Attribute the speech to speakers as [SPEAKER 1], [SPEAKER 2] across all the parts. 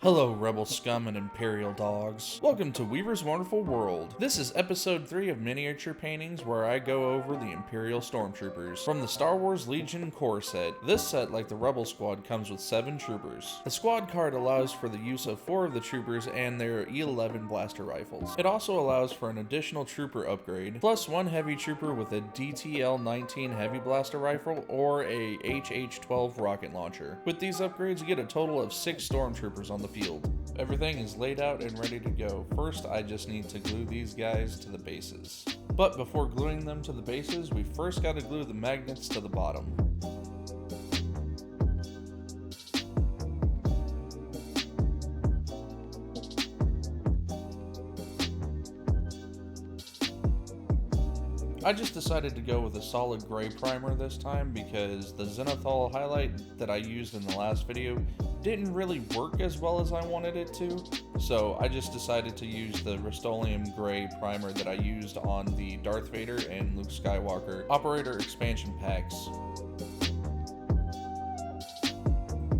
[SPEAKER 1] Hello, Rebel Scum and Imperial Dogs. Welcome to Weaver's Wonderful World. This is episode 3 of miniature paintings where I go over the Imperial Stormtroopers. From the Star Wars Legion core set, this set, like the Rebel Squad, comes with 7 troopers. The squad card allows for the use of 4 of the troopers and their E11 blaster rifles. It also allows for an additional trooper upgrade, plus 1 heavy trooper with a DTL-19 heavy blaster rifle or a HH-12 rocket launcher. With these upgrades, you get a total of 6 Stormtroopers on the field. Everything is laid out and ready to go. First, I just need to glue these guys to the bases. But before gluing them to the bases, we first got to glue the magnets to the bottom. I just decided to go with a solid gray primer this time because the Zenithal highlight that I used in the last video didn't really work as well as I wanted it to, so I just decided to use the Rust-Oleum gray primer that I used on the Darth Vader and Luke Skywalker Operator expansion packs.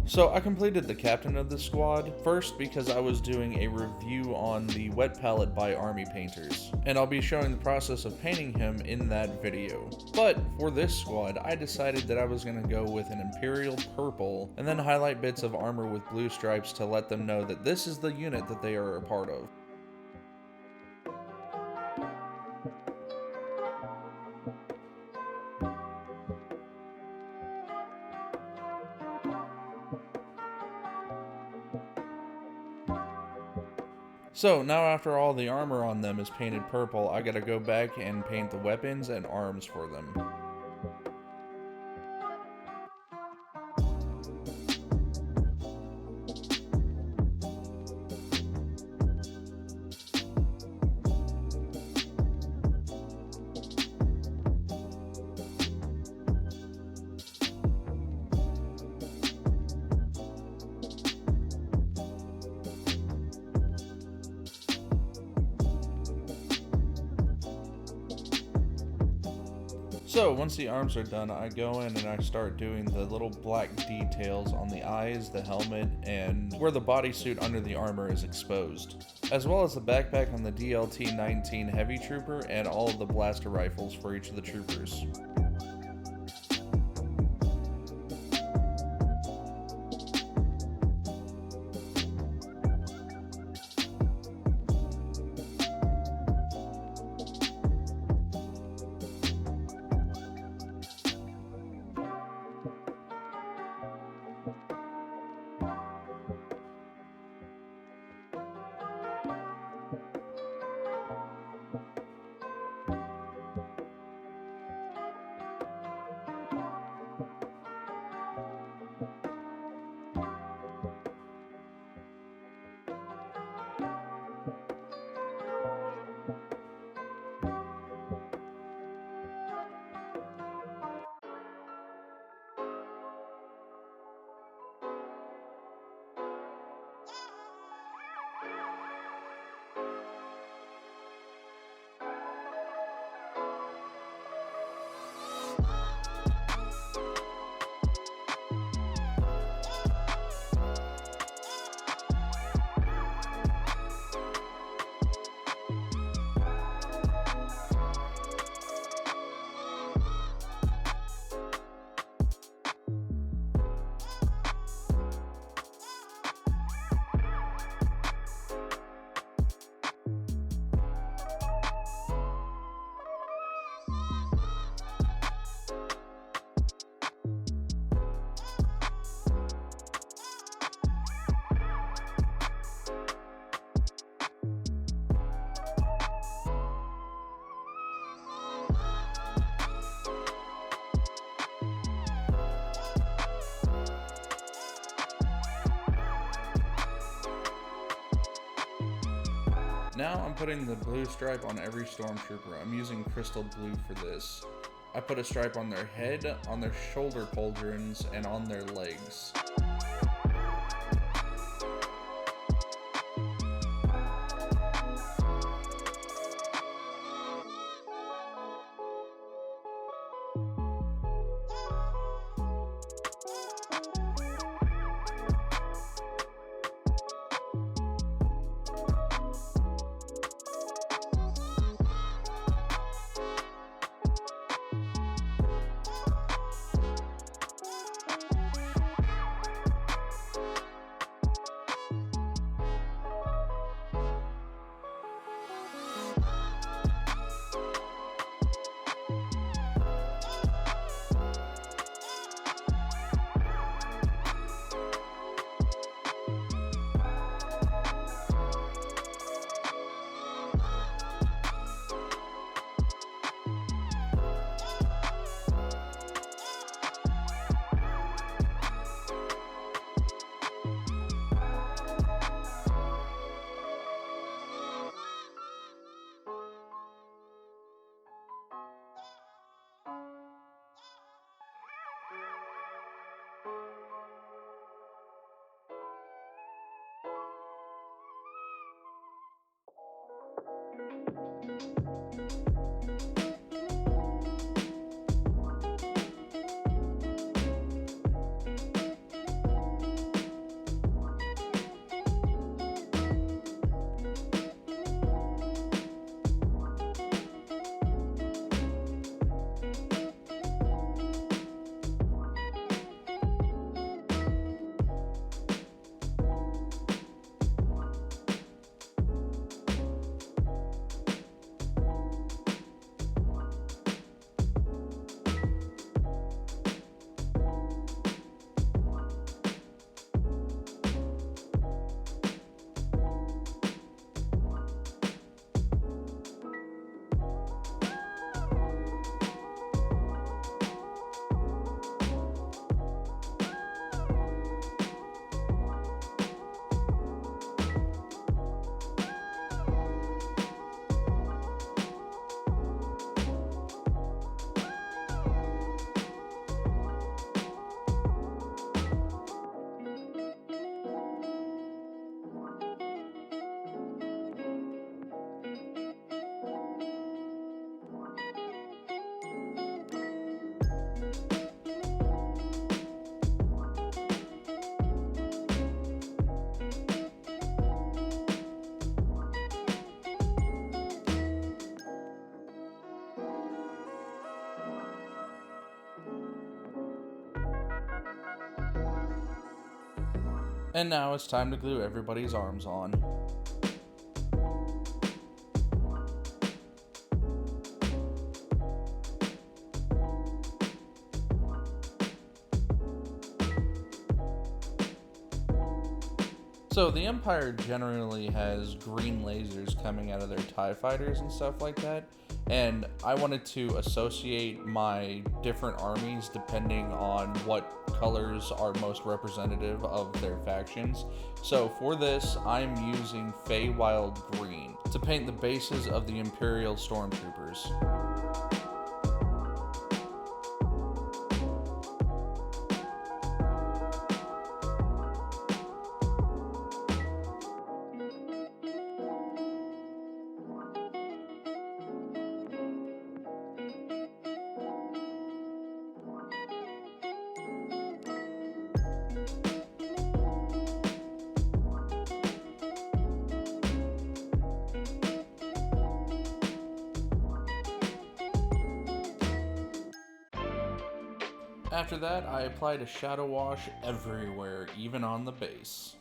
[SPEAKER 1] So I completed the captain of the squad, first because I was doing a review on the wet palette by Army Painters, and I'll be showing the process of painting him in that video. But for this squad, I decided that I was going to go with an Imperial purple, and then highlight bits of armor with blue stripes to let them know that this is the unit that they are a part of. So now after all the armor on them is painted purple, I gotta go back and paint the weapons and arms for them. So once the arms are done, I go in and I start doing the little black details on the eyes, the helmet, and where the bodysuit under the armor is exposed, as well as the backpack on the DLT-19 heavy trooper and all of the blaster rifles for each of the troopers. Now I'm putting the blue stripe on every Stormtrooper. I'm using crystal blue for this. I put a stripe on their head, on their shoulder pauldrons, and on their legs. And now it's time to glue everybody's arms on. So the Empire generally has green lasers coming out of their TIE fighters and stuff like that, and I wanted to associate my different armies depending on what colors are most representative of their factions. So for this, I'm using Feywild Green to paint the bases of the Imperial Stormtroopers. After that, I applied a shadow wash everywhere, even on the base.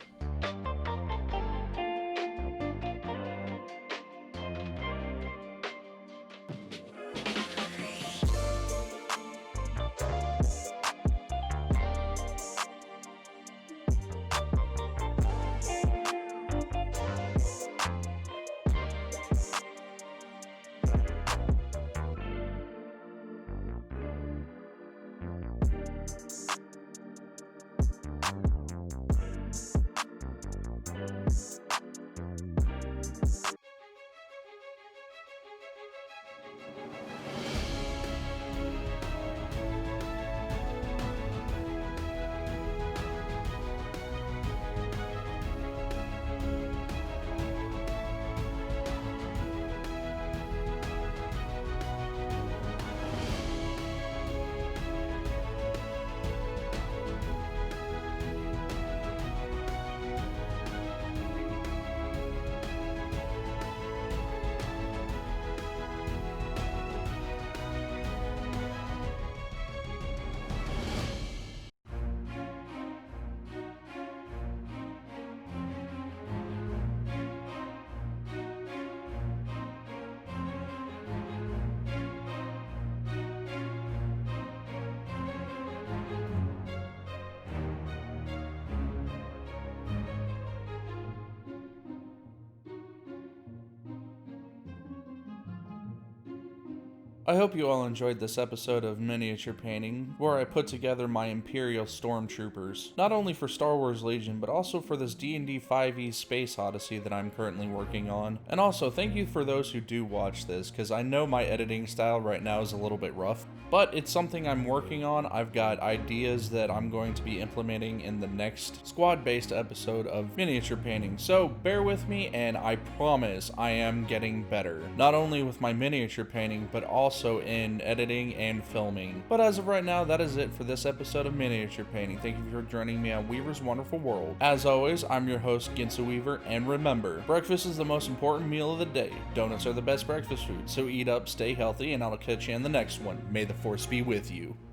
[SPEAKER 1] I hope you all enjoyed this episode of Miniature Painting, where I put together my Imperial Stormtroopers, not only for Star Wars Legion, but also for this D&D 5e Space Odyssey that I'm currently working on. And also, thank you for those who do watch this, because I know my editing style right now is a little bit rough, but it's something I'm working on. I've got ideas that I'm going to be implementing in the next squad-based episode of Miniature Painting, so bear with me, and I promise I am getting better, not only with my miniature painting, but also in editing and filming. But as of right now, that is it for this episode of Miniature Painting. Thank you for joining me on Weaver's Wonderful World. As always, I'm your host, Ginsa Weaver, and remember, breakfast is the most important meal of the day. Donuts are the best breakfast food, so eat up, stay healthy, and I'll catch you in the next one. May the Force be with you.